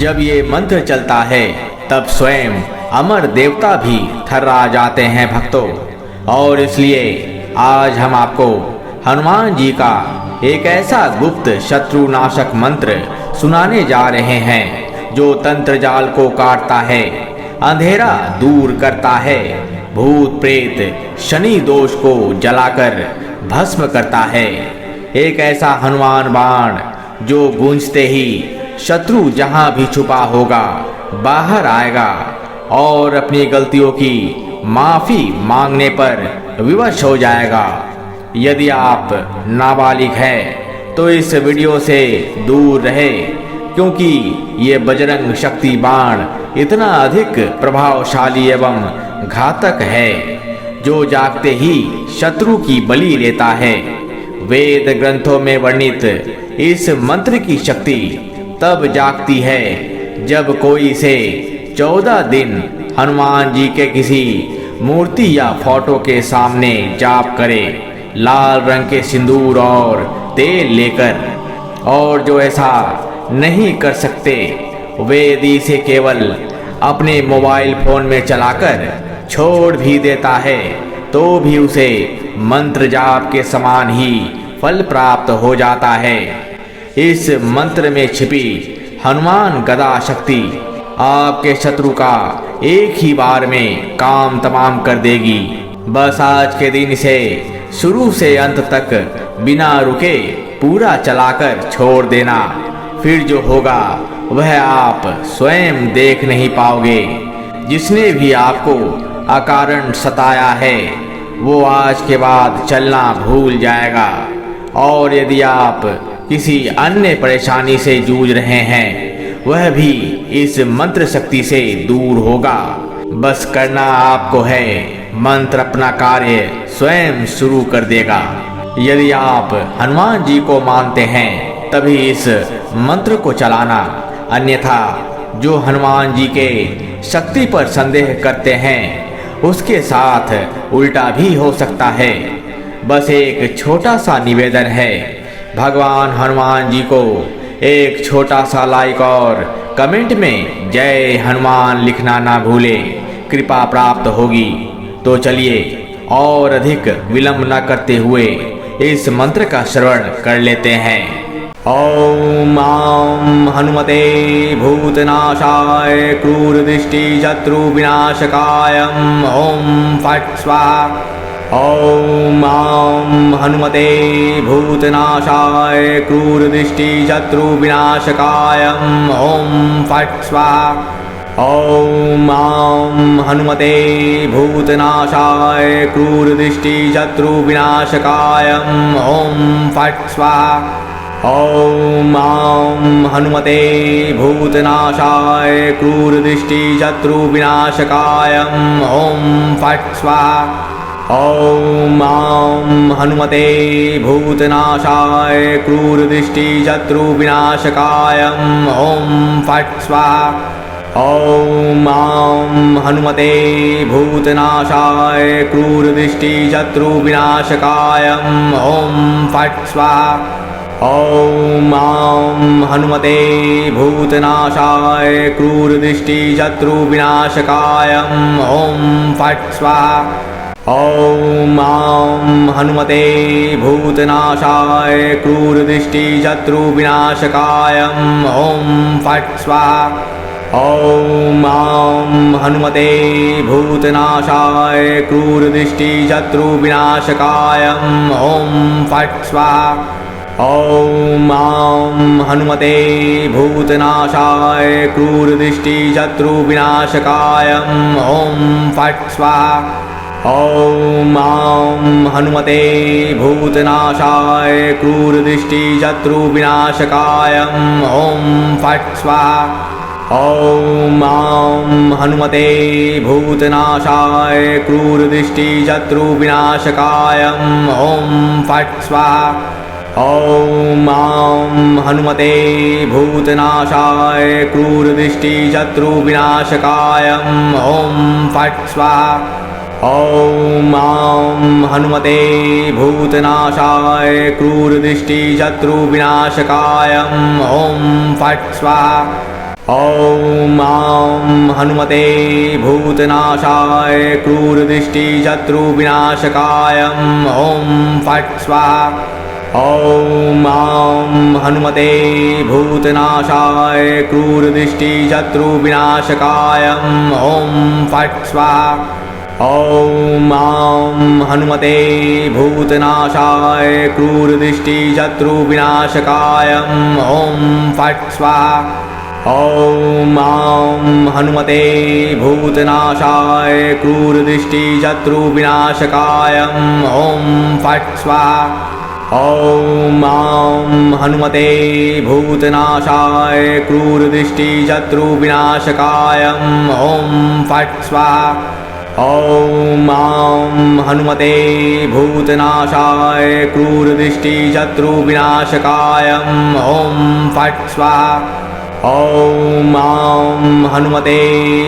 जब ये मंत्र चलता है तब स्वयं अमर देवता भी थर्रा जाते हैं भक्तों। और इसलिए आज हम आपको हनुमान जी का एक ऐसा गुप्त शत्रु नाशक मंत्र सुनाने जा रहे हैं जो तंत्र जाल को काटता है, अंधेरा दूर करता है, भूत प्रेत शनि दोष को जलाकर भस्म करता है। एक ऐसा हनुमान बाण जो गूंजते ही शत्रु जहां भी छुपा होगा बाहर आएगा और अपनी गलतियों की माफी मांगने पर विवश हो जाएगा। यदि आप नाबालिग हैं तो इस वीडियो से दूर रहे, क्योंकि ये बजरंग शक्ति बाण इतना अधिक प्रभावशाली एवं घातक है जो जागते ही शत्रु की बलि लेता है। वेद ग्रंथों में वर्णित इस मंत्र की शक्ति तब जागती है जब कोई इसे 14 दिन हनुमान जी के किसी मूर्ति या फोटो के सामने जाप करे, लाल रंग के सिंदूर और तेल लेकर। और जो ऐसा नहीं कर सकते वे यदि इसे केवल अपने मोबाइल फोन में चलाकर छोड़ भी देता है तो भी उसे मंत्र जाप के समान ही फल प्राप्त हो जाता है। इस मंत्र में छिपी हनुमान गदा शक्ति आपके शत्रु का एक ही बार में काम तमाम कर देगी। बस आज के दिन इसे शुरू से अंत तक बिना रुके पूरा चलाकर छोड़ देना, फिर जो होगा वह आप स्वयं देख नहीं पाओगे। जिसने भी आपको अकारण सताया है वो आज के बाद चलना भूल जाएगा। और यदि आप किसी अन्य परेशानी से जूझ रहे हैं वह भी इस मंत्र शक्ति से दूर होगा। बस करना आपको है, मंत्र अपना कार्य स्वयं शुरू कर देगा। यदि आप हनुमान जी को मानते हैं तभी इस मंत्र को चलाना, अन्यथा जो हनुमान जी के शक्ति पर संदेह करते हैं उसके साथ उल्टा भी हो सकता है। बस एक छोटा सा निवेदन है, भगवान हनुमान जी को एक छोटा सा लाइक और कमेंट में जय हनुमान लिखना ना भूले, कृपा प्राप्त होगी। तो चलिए और अधिक विलंब न करते हुए इस मंत्र का श्रवण कर लेते हैं। ओम आम हनुमते भूतनाशाय क्रूर दृष्टि शत्रु विनाशकाय ओम फट् स्वाहा। ओम आम हनुमते भूतनाशाय क्रूर दृष्टि शत्रु विनाशकाय ओम फट् स्वाहा। ओम आम हनुमते भूतनाशाय क्रूर दृष्टि शत्रु विनाशकाय ओम फट् स्वाहा। ओम आम हनुमते भूतनाशाय क्रूर दृष्टि शत्रु विनाशकाय ओम फट् स्वाहा। ओम आम हनुमते भूतनाशाय क्रूर दृष्टि शत्रु विनाशकाय ओम फट् स्वाहा। ओम आम हनुमते भूतनाशाय क्रूर दृष्टि शत्रु विनाशकाय ओम फट् स्वाहा। ओम आम हनुमते भूतनाशाय क्रूर दृष्टि शत्रु विनाशकाय ओम फट् स्वाहा। ओम आम हनुमते भूतनाशाय क्रूर दृष्टि शत्रु विनाशकाय ओम फट् स्वाहा। ओम आम हनुमते भूतनाशाय क्रूर दृष्टि शत्रु विनाशकाय ओम फट् स्वाहा। ओम आम हनुमते भूतनाशाय क्रूर दृष्टि शत्रु विनाशकाय ओम फट् स्वाहा। ओम आम हनुमते भूतनाशाय क्रूर दृष्टि शत्रु विनाशकाय ओम फट् स्वाहा। ओम आम हनुमते भूतनाशाय क्रूर दृष्टि शत्रु विनाशकाय ओम फट् स्वाहा। ओम आम हनुमते भूतनाशाय क्रूर दृष्टि शत्रु विनाशकाय ओम फट् स्वाहा। ओम आम हनुमते भूतनाशाय क्रूर दृष्टि शत्रु विनाशकाय ओम फट् स्वाहा। ॐ आं हनुमते भूतनाशाय क्रूरदृष्टिशत्रुविनाशकाय ॐ फट् स्वाहा। ॐ आं हनुमते भूतनाशाय क्रूरदृष्टिशत्रुविनाशकाय ॐ फट् स्वाहा। ॐ आं हनुमते भूतनाशाय क्रूरदृष्टिशत्रुविनाशकाय ॐ फट् स्वाहा। ॐ आं हनुमते भूतनाशाय क्रूरदृष्टिशत्रुविनाशकाय ॐ फट् स्वाहा। ॐ आं हनुमते भूतनाशाय क्रूरदृष्टिशत्रुविनाशकाय ॐ फट् स्वाहा। ॐ आं हनुमते भूतनाशाय क्रूरदृष्टिशत्रुविनाशकाय ॐ फट् स्वाहा। ॐ आं हनुमते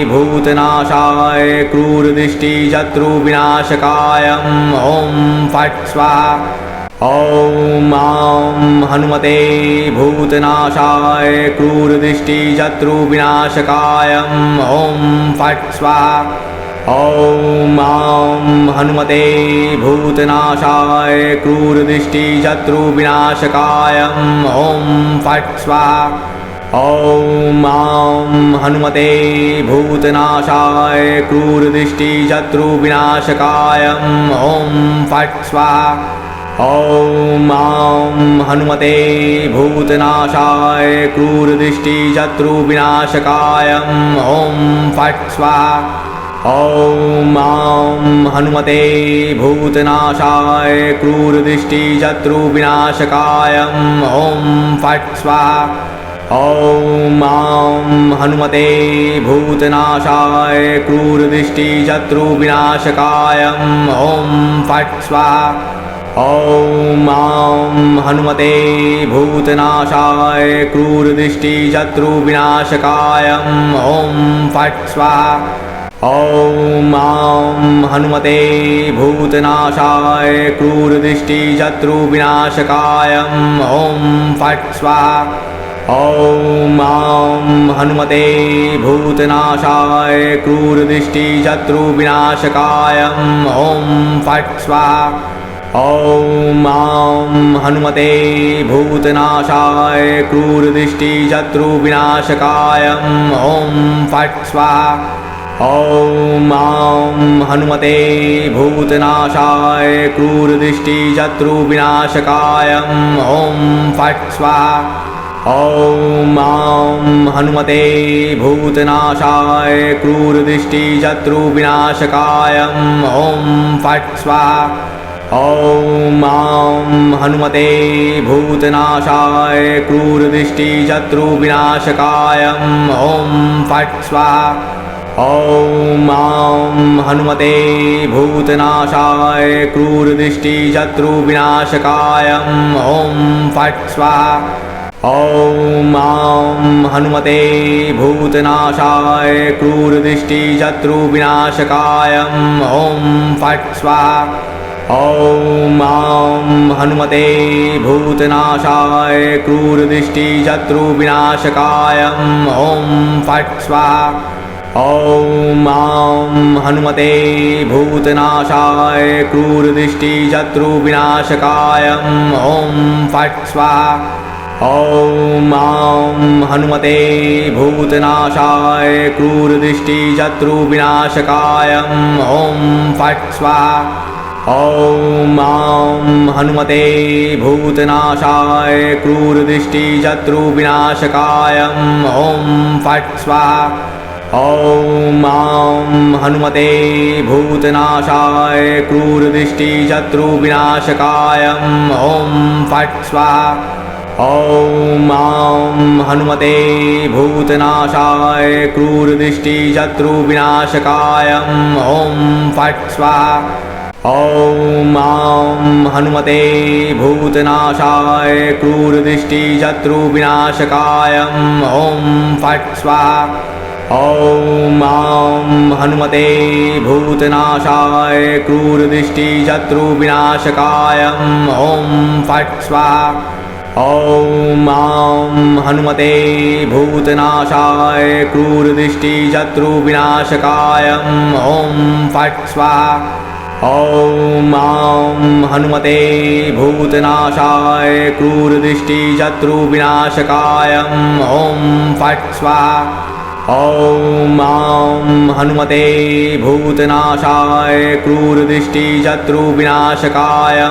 भूतनाशाय क्रूरदृष्टिशत्रुविनाशकाय ॐ फट् स्वाहा। ॐ आं हनुमते भूतनाशाय क्रूरदृष्टिशत्रुविनाशकाय ॐ फट् स्वाहा। ॐ आं हनुमते भूतनाशाय क्रूरदृष्टिशत्रुविनाशकाय ॐ फट् स्वाहा। ॐ आं हनुमते भूतनाशाय क्रूरदृष्टिशत्रुविनाशकाय ॐ फट् स्वाहा। ॐ आं हनुमते भूतनाशाय क्रूरदृष्टिशत्रुविनाशकाय ॐ फट् स्वाहा। ॐ आं हनुमते भूतनाशाय क्रूरदृष्टिशत्रुविनाशकाय ॐ फट् स्वाहा। ॐ आं हनुमते भूतनाशाय क्रूरदृष्टिशत्रुविनाशकाय ॐ फट् स्वाहा। ॐ आं हनुमते भूतनाशाय क्रूरदृष्टिशत्रुविनाशकाय ॐ फट् स्वाहा। ॐ आं हनुमते भूतनाशाय क्रूरदृष्टिशत्रुविनाशकाय ॐ फट् स्वाहा। ॐ आं हनुमते भूतनाशाय क्रूरदृष्टिशत्रुविनाशकाय ॐ फट् स्वाहा। ॐ आं हनुमते भूतनाशाय क्रूरदृष्टिशत्रुविनाशकाय ॐ फट् स्वाहा। ॐ आं हनुमते भूतनाशाय क्रूरदृष्टिशत्रुविनाशकाय ॐ फट् स्वाहा। ॐ आं हनुमते भूतनाशाय क्रूरदृष्टिशत्रुविनाशकाय ॐ फट् स्वाहा। ॐ आं हनुमते भूतनाशाय क्रूरदृष्टिशत्रुविनाशकाय ॐ फट् स्वाहा। ॐ आं हनुमते भूतनाशाय क्रूरदृष्टिशत्रुविनाशकाय ॐ फट् स्वाहा। ॐ आं हनुमते भूतनाशाय क्रूरदृष्टिशत्रुविनाशकाय ॐ फट् स्वाहा। ॐ आं हनुमते भूतनाशाय क्रूरदृष्टिशत्रुविनाशकाय ॐ फट् स्वाहा। ॐ आं हनुमते भूतनाशाय क्रूरदृष्टिशत्रुविनाशकाय ॐ फट् स्वाहा। ॐ आं हनुमते भूतनाशाय क्रूरदृष्टिशत्रुविनाशकाय ॐ फट् स्वाहा। ॐ आं हनुमते भूतनाशाय क्रूरदृष्टिशत्रुविनाशकाय ॐ फट् स्वाहा। ॐ आं हनुमते भूतनाशाय क्रूरदृष्टिशत्रुविनाशकाय ॐ फट् स्वाहा। ॐ आं हनुमते भूतनाशाय क्रूरदृष्टिशत्रुविनाशकाय ॐ फट् स्वाहा। ॐ आं हनुमते भूतनाशाय क्रूरदृष्टिशत्रुविनाशकाय ॐ फट् स्वाहा। ॐ आं हनुमते भूतनाशाय क्रूरदृष्टिशत्रुविनाशकाय ॐ फट् स्वाहा। ॐ आं हनुमते भूतनाशाय क्रूरदृष्टिशत्रुविनाशकाय ॐ फट् स्वाहा। ॐ आं हनुमते भूतनाशाय क्रूरदृष्टिशत्रुविनाशकाय ॐ फट् स्वाहा। ॐ आं हनुमते भूतनाशाय क्रूरदृष्टिशत्रुविनाशकाय ॐ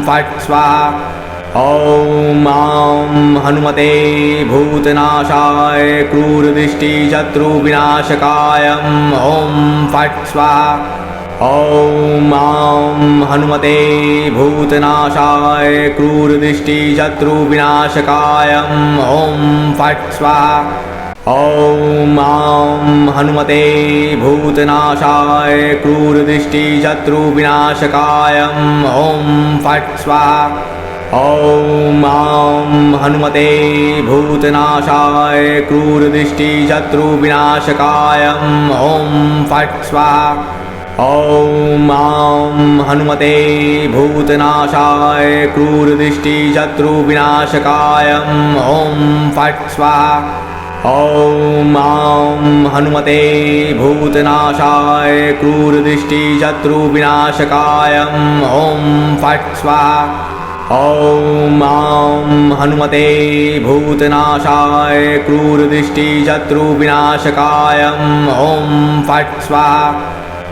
फट् स्वाहा। ॐ आं हनुमते भूतनाशाय क्रूरदृष्टिशत्रुविनाशकाय ॐ फट् स्वाहा। ॐ आं हनुमते भूतनाशाय क्रूरदृष्टिशत्रुविनाशकाय ॐ फट् स्वाहा। ॐ आं हनुमते भूतनाशाय क्रूरदृष्टिशत्रुविनाशकाय ॐ फट् स्वाहा। ॐ आं हनुमते भूतनाशाय क्रूरदृष्टिशत्रुविनाशकाय ॐ फट् स्वाहा। ॐ आं हनुमते भूतनाशाय क्रूरदृष्टिशत्रुविनाशकाय ॐ फट् स्वाहा। ॐ आं हनुमते भूतनाशाय क्रूरदृष्टिशत्रुविनाशकाय ॐ फट् स्वाहा। ॐ आं हनुमते भूतनाशाय क्रूरदृष्टिशत्रुविनाशकाय ॐ फट् स्वाहा।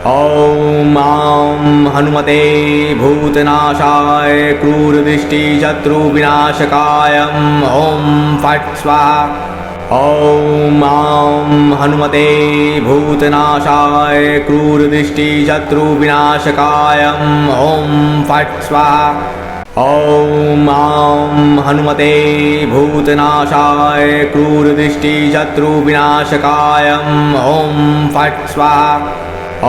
ॐ आं हनुमते भूतनाशाय क्रूरदृष्टिशत्रुविनाशकाय ॐ फट् स्वाहा। ॐ आं हनुमते भूतनाशाय क्रूरदृष्टिशत्रुविनाशकाय ॐ फट् स्वाहा। ॐ आं हनुमते भूतनाशाय क्रूरदृष्टिशत्रुविनाशकाय ॐ फट् स्वाहा। ॐ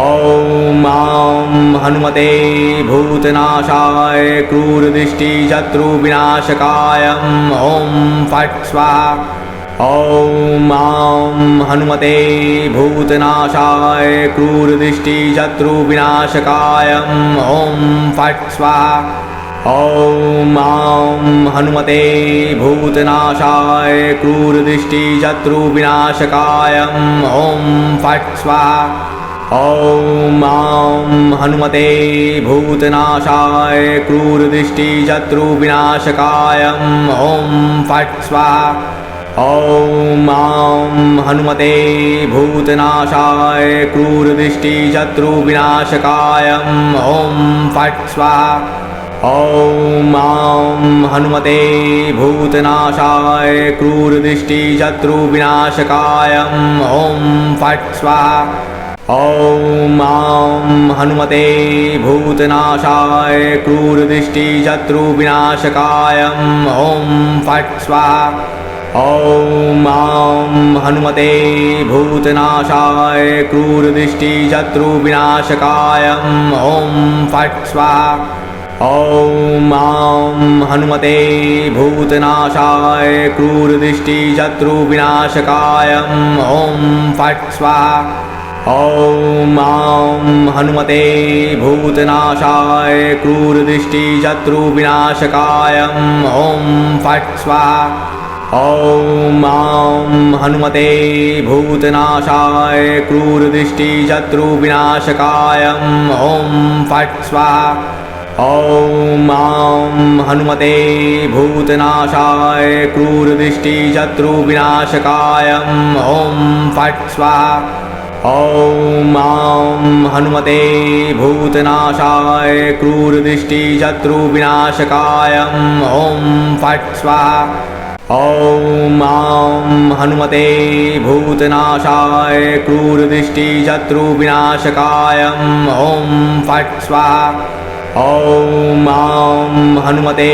आं हनुमते भूतनाशाय क्रूरदृष्टिशत्रुविनाशकाय ॐ फट् स्वाहा। ॐ आं हनुमते भूतनाशाय क्रूरदृष्टिशत्रुविनाशकाय ॐ फट् स्वाहा। ॐ आं हनुमते भूतनाशाय क्रूरदृष्टिशत्रुविनाशकाय ॐ फट् स्वाहा। ॐ आं हनुमते भूतनाशाय क्रूरदृष्टिशत्रुविनाशकाय ॐ फट् स्वाहा। ॐ आं हनुमते भूतनाशाय क्रूरदृष्टिशत्रुविनाशकाय ॐ फट् स्वाहा। ॐ आं हनुमते भूतनाशाय क्रूरदृष्टिशत्रुविनाशकाय ॐ फट् स्वाहा। ॐ आं हनुमते भूतनाशाय क्रूरदृष्टिशत्रुविनाशकाय ॐ फट् स्वाहा। ॐ आं हनुमते भूतनाशाय क्रूरदृष्टिशत्रुविनाशकाय ॐ फट् स्वाहा। ॐ आं हनुमते भूतनाशाय क्रूरदृष्टिशत्रुविनाशकाय ॐ फट् स्वाहा। ॐ आं हनुमते भूतनाशाय क्रूरदृष्टिशत्रुविनाशकाय ॐ फट् स्वाहा। ॐ आं हनुमते भूतनाशाय क्रूरदृष्टिशत्रुविनाशकाय ॐ फट् स्वाहा। ॐ आं हनुमते भूतनाशाय क्रूरदृष्टिशत्रुविनाशकाय ॐ फट् स्वाहा। ॐ आं हनुमते भूतनाशाय क्रूरदृष्टिशत्रुविनाशकाय ॐ फट् स्वाहा। ॐ आं हनुमते भूतनाशाय क्रूरदृष्टिशत्रुविनाशकाय ॐ फट् स्वाहा। ॐ आं हनुमते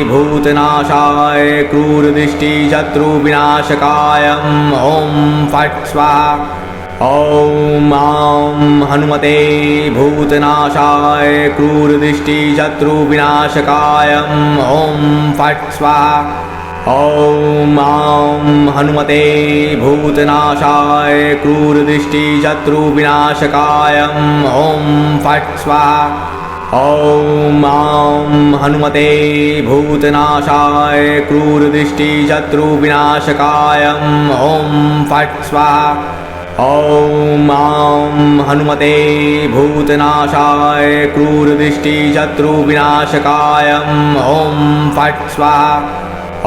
भूतनाशाय क्रूरदृष्टिशत्रुविनाशकाय ॐ फट् स्वाहा। ॐ आं हनुमते भूतनाशाय क्रूरदृष्टिशत्रुविनाशकाय ॐ फट् स्वाहा। ॐ आं हनुमते भूतनाशाय क्रूरदृष्टिशत्रुविनाशकाय ॐ फट् स्वाहा। ॐ आं हनुमते भूतनाशाय क्रूरदृष्टिशत्रुविनाशकाय ॐ फट् स्वाहा। ॐ आं हनुमते भूतनाशाय क्रूरदृष्टिशत्रुविनाशकाय ॐ फट् स्वाहा।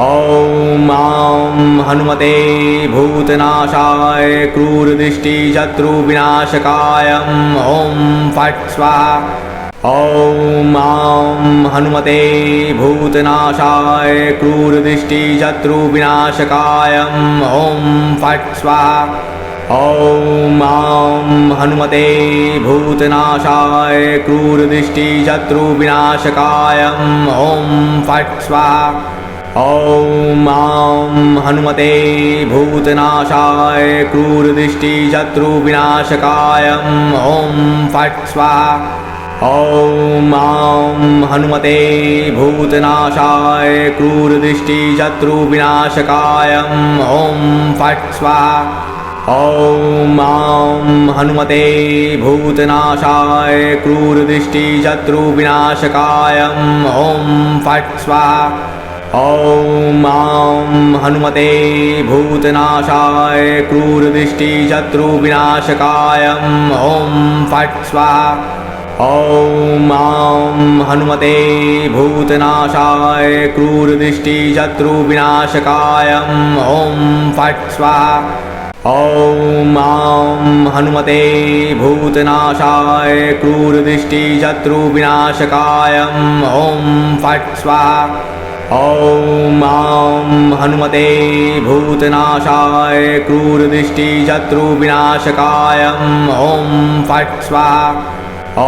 ॐ आं हनुमते भूतनाशाय क्रूरदृष्टिशत्रुविनाशकाय ॐ फट् स्वाहा। ॐ आं हनुमते भूतनाशाय क्रूरदृष्टिशत्रुविनाशकाय ॐ फट् स्वाहा। ॐ आं हनुमते भूतनाशाय क्रूरदृष्टिशत्रुविनाशकाय ॐ फट् स्वाहा। ॐ आं हनुमते भूतनाशाय क्रूरदृष्टिशत्रुविनाशकाय ॐ फट् स्वाहा। ॐ आं हनुमते भूतनाशाय क्रूरदृष्टिशत्रुविनाशकाय ॐ फट् स्वाहा। ॐ आं हनुमते भूतनाशाय क्रूरदृष्टिशत्रुविनाशकाय ॐ फट् स्वाहा। ॐ आं हनुमते भूतनाशाय क्रूरदृष्टिशत्रुविनाशकाय ॐ फट् स्वाहा। ॐ आं हनुमते भूतनाशाय क्रूरदृष्टिशत्रुविनाशकाय ॐ फट् स्वाहा। ॐ आं हनुमते भूतनाशाय क्रूरदृष्टिशत्रुविनाशकाय ॐ फट् स्वाहा। ॐ आं हनुमते भूतनाशाय क्रूरदृष्टिशत्रुविनाशकाय ॐ फट् स्वाहा। ॐ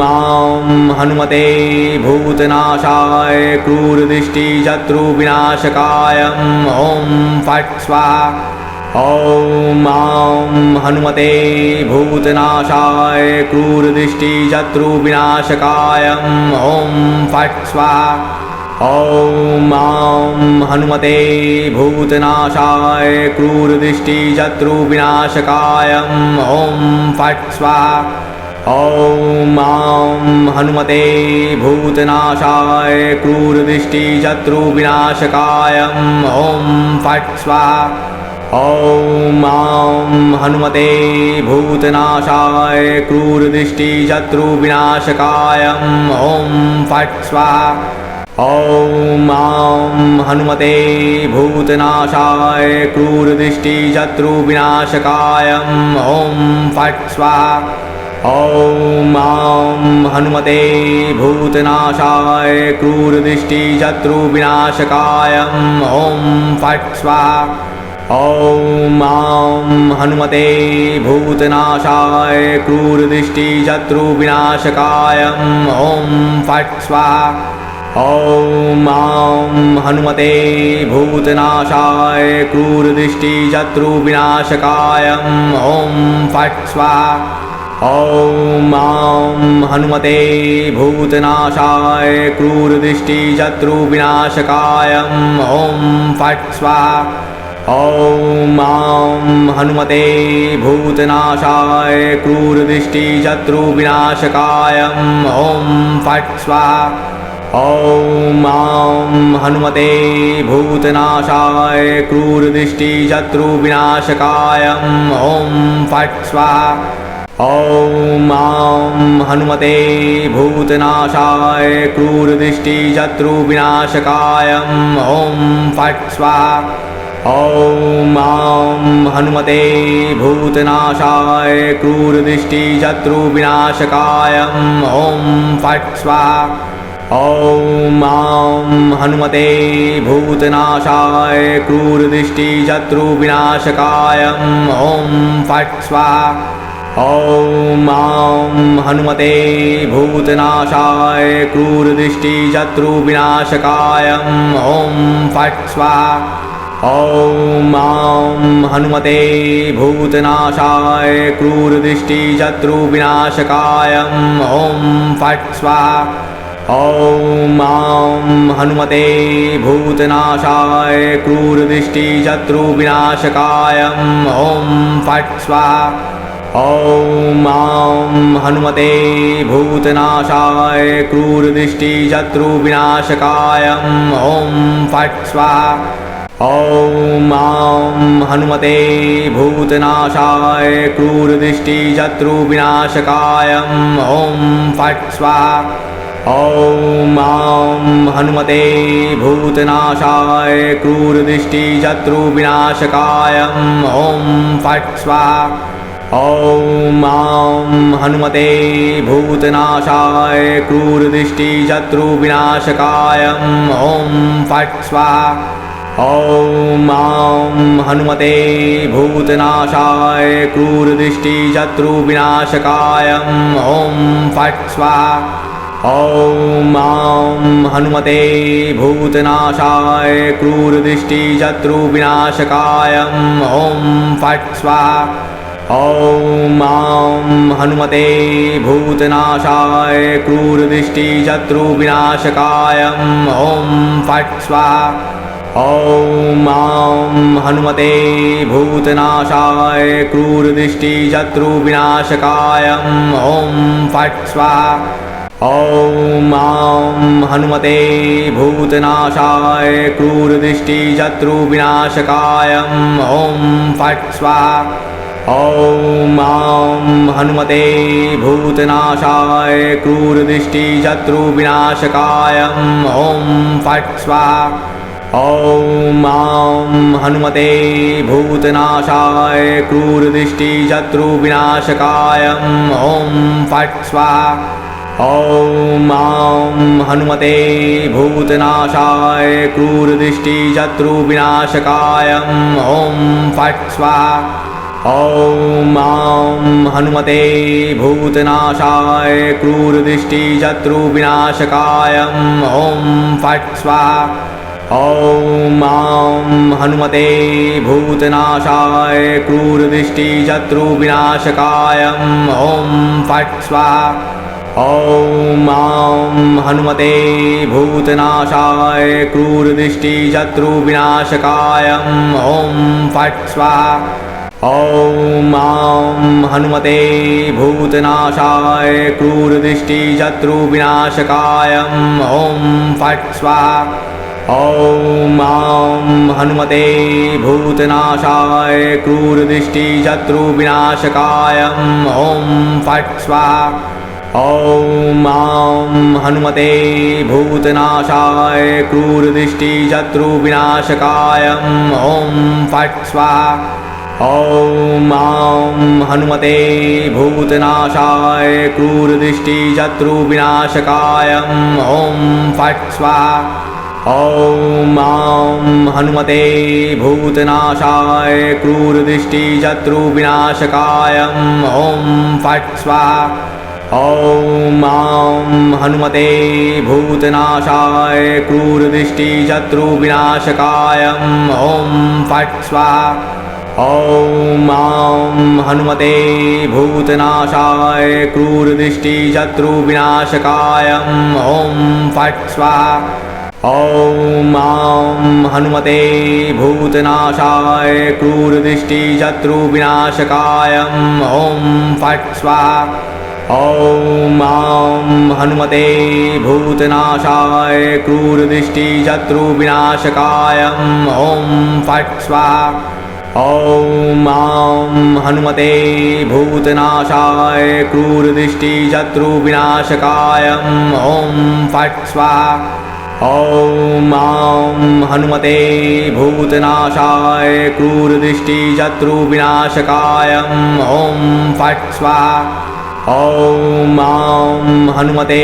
आं हनुमते भूतनाशाय क्रूरदृष्टिशत्रुविनाशकाय ॐ फट् स्वाहा। ॐ आं हनुमते भूतनाशाय क्रूरदृष्टिशत्रुविनाशकाय ॐ फट् स्वाहा। ॐ आं हनुमते भूतनाशाय क्रूरदृष्टिशत्रुविनाशकाय ॐ फट् स्वाहा। ॐ आं हनुमते भूतनाशाय क्रूरदृष्टिशत्रुविनाशकाय ॐ फट् स्वाहा। ॐ आं हनुमते भूतनाशाय क्रूरदृष्टिशत्रुविनाशकाय ॐ फट् स्वाहा। ॐ आं हनुमते भूतनाशाय क्रूरदृष्टिशत्रुविनाशकाय ॐ फट् स्वाहा। ॐ आं हनुमते भूतनाशाय क्रूरदृष्टिशत्रुविनाशकाय ॐ फट् स्वाहा। ॐ आं हनुमते भूतनाशाय क्रूरदृष्टिशत्रुविनाशकाय ॐ फट् स्वाहा। ॐ आं हनुमते भूतनाशाय क्रूरदृष्टिशत्रुविनाशकाय ॐ फट् स्वाहा। ॐ आं हनुमते भूतनाशाय क्रूरदृष्टिशत्रुविनाशकाय ॐ फट् स्वाहा। ॐ आं हनुमते भूतनाशाय क्रूरदृष्टिशत्रुविनाशकाय ॐ फट् स्वाहा। ॐ आं हनुमते भूतनाशाय क्रूरदृष्टिशत्रुविनाशकाय ॐ फट् स्वाहा। ॐ आं हनुमते भूतनाशाय क्रूरदृष्टिशत्रुविनाशकाय ॐ फट् स्वाहा। ॐ आं हनुमते भूतनाशाय क्रूरदृष्टिशत्रुविनाशकाय ॐ फट् स्वाहा। ॐ आं हनुमते भूतनाशाय क्रूरदृष्टिशत्रुविनाशकाय ॐ फट् स्वाहा। ॐ आं हनुमते भूतनाशाय क्रूरदृष्टिशत्रुविनाशकाय ॐ फट् स्वाहा। ॐ आं हनुमते भूतनाशाय क्रूरदृष्टिशत्रुविनाशकाय ॐ फट् स्वाहा। ॐ आं हनुमते भूतनाशाय क्रूरदृष्टिशत्रुविनाशकाय ॐ फट् स्वाहा। ॐ हनुमते भूतनाशाय क्रूरदृष्टिशत्रुविनाशकाय ॐ फट् स्वाहा। ॐ हनुमते भूतनाशाय क्रूरदृष्टिशत्रुविनाशकाय ॐ फट् स्वाहा। ॐ हनुमते भूतनाशाय क्रूरदृष्टिशत्रुविनाशकाय ॐ फट् स्वाहा। ॐ हनुमते भूतनाशाय क्रूरदृष्टिशत्रुविनाशकाय ॐ फट् स्वाहा। ॐ हनुमते भूतनाशाय क्रूरदृष्टिशत्रुविनाशकाय ॐ फट् स्वाहा। ॐ हनुमते भूतनाशाय क्रूरदृष्टिशत्रुविनाशकाय ॐ फट् स्वाहा। ॐ हनुमते भूतनाशाय क्रूरदृष्टिशत्रुविनाशकाय ॐ फट् स्वाहा। ॐ हनुमते भूतनाशाय क्रूरदृष्टिशत्रुविनाशकाय ॐ फट् स्वाहा। ॐ हनुमते भूतनाशाय क्रूरदृष्टिशत्रुविनाशकाय ॐ फट् स्वाहा। ॐ हनुमते भूतनाशाय क्रूरदृष्टिशत्रुविनाशकाय ॐ फट् स्वाहा। ॐ हनुमते भूतनाशाय क्रूरदृष्टिशत्रुविनाशकाय ॐ फट् स्वाहा। ॐ हनुमते भूतनाशाय क्रूरदृष्टिशत्रुविनाशकाय ॐ फट् स्वाहा। ॐ हनुमते भूतनाशाय क्रूरदृष्टिशत्रुविनाशकाय ॐ फट् स्वाहा। ॐ हनुमते भूतनाशाय क्रूरदृष्टिशत्रुविनाशकाय ॐ फट् स्वाहा। ॐ हनुमते भूतनाशाय क्रूरदृष्टिशत्रुविनाशकाय ॐ फट् स्वाहा। ॐ हनुमते भूतनाशाय क्रूरदृष्टिशत्रुविनाशकाय ॐ फट् स्वाहा। ॐ हनुमते भूतनाशाय क्रूरदृष्टिशत्रुविनाशकाय ॐ फट् स्वाहा। ॐ हनुमते भूतनाशाय क्रूरदृष्टिशत्रुविनाशकाय ॐ फट् स्वाहा। ॐ हनुमते भूतनाशाय क्रूरदृष्टिशत्रुविनाशकाय ॐ फट् स्वाहा। ॐ हनुमते भूतनाशाय क्रूरदृष्टिशत्रुविनाशकाय ॐ फट् स्वाहा। ॐ हनुमते भूतनाशाय क्रूरदृष्टिशत्रुविनाशकाय ॐ फट् स्वाहा। ॐ हनुमते भूतनाशाय क्रूरदृष्टिशत्रुविनाशकाय ॐ फट् स्वाहा। ॐ हनुमते भूतनाशाय क्रूरदृष्टिशत्रुविनाशकाय ॐ फट् स्वाहा। ॐ हनुमते भूतनाशाय क्रूरदृष्टिशत्रुविनाशकाय ॐ फट् स्वाहा। ॐ हनुमते भूतनाशाय क्रूरदृष्टिशत्रुविनाशकाय ॐ फट् स्वाहा। ॐ हनुमते भूतनाशाय क्रूरदृष्टिशत्रुविनाशकाय ॐ फट् स्वाहा। ॐ हनुमते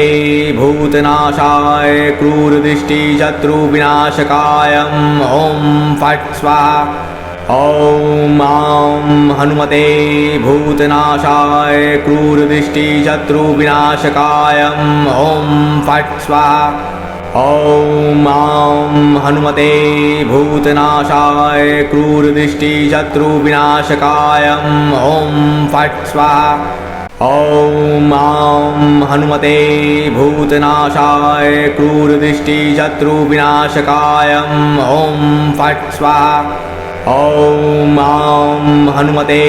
भूतनाशाय क्रूरदृष्टिशत्रुविनाशकाय ॐ फट् स्वाहा। ॐ हनुमते भूतनाशाय क्रूरदृष्टिशत्रुविनाशकाय ॐ फट् स्वाहा। ॐ हनुमते भूतनाशाय क्रूरदृष्टिशत्रुविनाशकाय ॐ फट् स्वाहा। ॐ हनुमते भूतनाशाय क्रूरदृष्टिशत्रुविनाशकाय ॐ फट् स्वाहा। ॐ ॐ हनुमते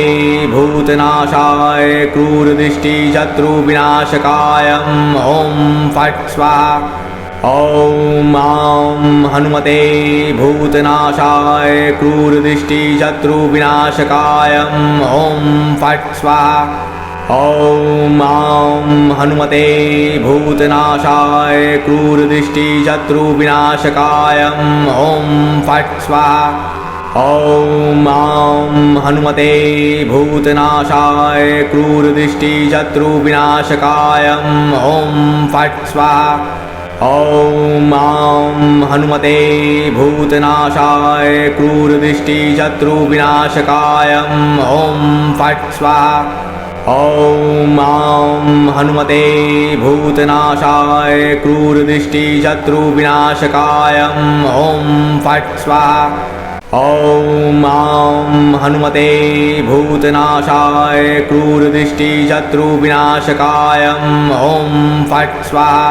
भूतनाशाय क्रूरदृष्टिशत्रुविनाशकाय ॐ फट् स्वाहा। ॐ हनुमते भूतनाशाय क्रूरदृष्टिशत्रुविनाशकाय ॐ फट् स्वाहा। ॐ हनुमते भूतनाशाय क्रूरदृष्टिशत्रुविनाशकाय ॐ फट् स्वाहा। ॐ हनुमते भूतनाशाय क्रूरदृष्टिशत्रुविनाशकाय ॐ फट् स्वाहा। ॐ हनुमते भूतनाशाय क्रूरदृष्टिशत्रुविनाशकाय ॐ फट् स्वाहा। ॐ हनुमते भूतनाशाय क्रूरदृष्टिशत्रुविनाशकाय ॐ फट् स्वाहा। ॐ हनुमते भूतनाशाय क्रूरदृष्टिशत्रुविनाशकाय ॐ फट् स्वाहा।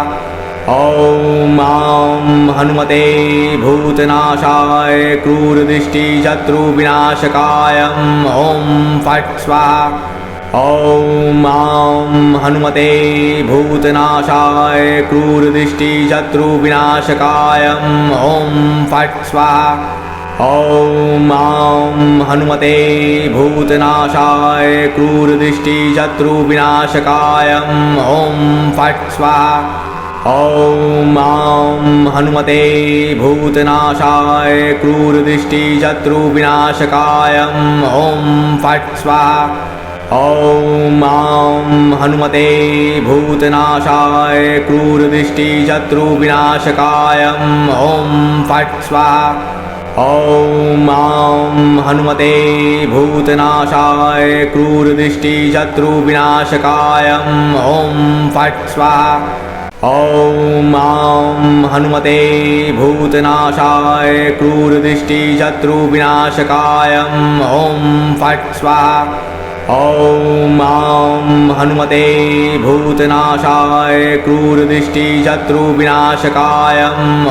ॐ हनुमते भूतनाशाय क्रूरदृष्टिशत्रुविनाशकाय ॐ फट् स्वाहा। ॐ हनुमते भूतनाशाय क्रूरदृष्टिशत्रुविनाशकाय ॐ फट् स्वाहा। ॐ हनुमते भूतनाशाय क्रूरदृष्टिशत्रुविनाशकाय ॐ फट् स्वाहा। ॐ हनुमते भूतनाशाय क्रूरदृष्टिशत्रुविनाशकाय ॐ फट् स्वाहा। ॐ हनुमते भूतनाशाय क्रूरदृष्टिशत्रुविनाशकाय ॐ फट् स्वाहा। ॐ हनुमते भूतनाशाय क्रूरदृष्टिशत्रुविनाशकाय ॐ फट् स्वाहा। ॐ हनुमते भूतनाशाय क्रूरदृष्टिशत्रुविनाशकाय ॐ फट् स्वाहा। ॐ हनुमते भूतनाशाय क्रूरदृष्टिशत्रुविनाशकाय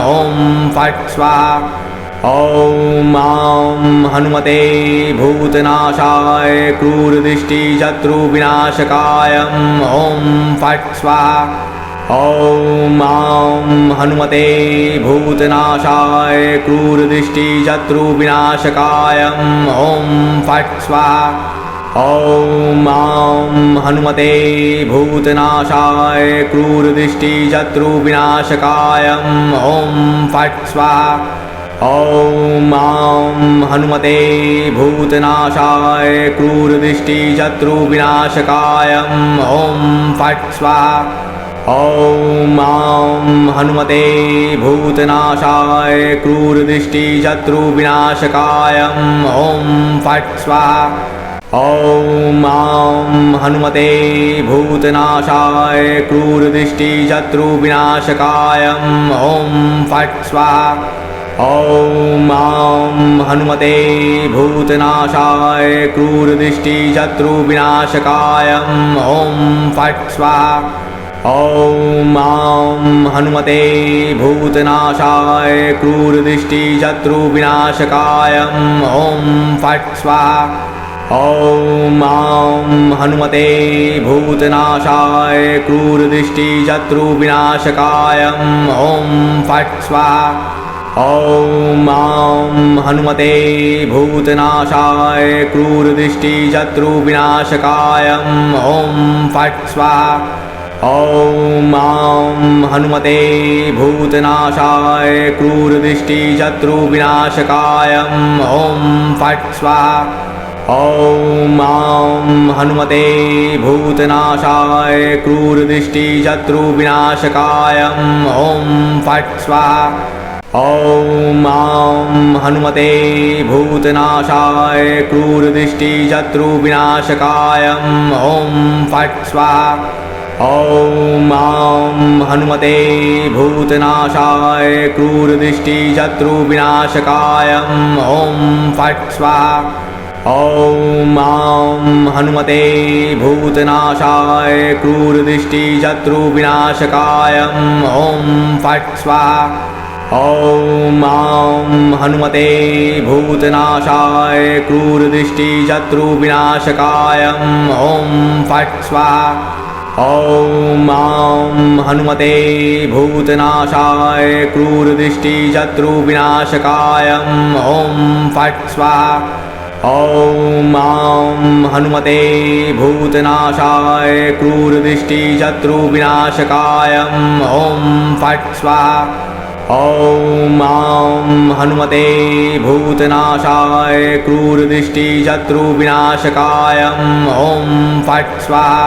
ॐ फट् स्वाहा। ॐ हनुमते भूतनाशाय क्रूरदृष्टिशत्रुविनाशकाय ॐ फट् स्वाहा। ॐ हनुमते भूतनाशाय क्रूरदृष्टिशत्रुविनाशकाय ॐ फट् स्वाहा। ॐ हनुमते भूतनाशाय क्रूरदृष्टिशत्रुविनाशकाय ॐ फट् स्वाहा। ॐ हनुमते भूतनाशाय क्रूरदृष्टिशत्रुविनाशकाय ॐ फट् स्वाहा। ॐ हनुमते भूतनाशाय क्रूरदृष्टिशत्रुविनाशकाय ॐ फट् स्वाहा। ॐ हनुमते भूतनाशाय क्रूरदृष्टिशत्रुविनाशकाय ॐ फट् स्वाहा। ॐ हनुमते भूतनाशाय क्रूरदृष्टिशत्रुविनाशकाय ॐ फट् स्वाहा। ॐ हनुमते भूतनाशाय क्रूरदृष्टिशत्रुविनाशकाय ॐ फट् स्वाहा। ॐ हनुमते भूतनाशाय क्रूरदृष्टिशत्रुविनाशकाय ॐ फट् स्वाहा। ॐ हनुमते भूतनाशाय क्रूरदृष्टिशत्रुविनाशकाय ॐ फट् स्वाहा। ॐ हनुमते भूतनाशाय क्रूरदृष्टिशत्रुविनाशकाय ॐ फट् स्वाहा। ॐ हनुमते भूतनाशाय क्रूरदृष्टिशत्रुविनाशकाय ॐ फट् स्वाहा। ॐ हनुमते भूतनाशाय क्रूरदृष्टिशत्रुविनाशकाय ॐ फट् स्वाहा। ॐ हनुमते भूतनाशाय क्रूरदृष्टिशत्रुविनाशकाय ॐ फट् स्वाहा। ॐ हनुमते भूतनाशाय क्रूरदृष्टिशत्रुविनाशकाय ॐ फट् स्वाहा। ॐ आं हनुमते भूतनाशाय क्रूरदृष्टिशत्रुविनाशकाय ॐ फट् स्वाहा। ॐ आं हनुमते भूतनाशाय क्रूरदृष्टिशत्रुविनाशकाय ॐ फट् स्वाहा। ॐ आं हनुमते भूतनाशाय क्रूरदृष्टिशत्रुविनाशकाय ॐ फट् स्वाहा। ॐ आं हनुमते भूतनाशाय क्रूरदृष्टिशत्रुविनाशकाय ॐ फट् स्वाहा।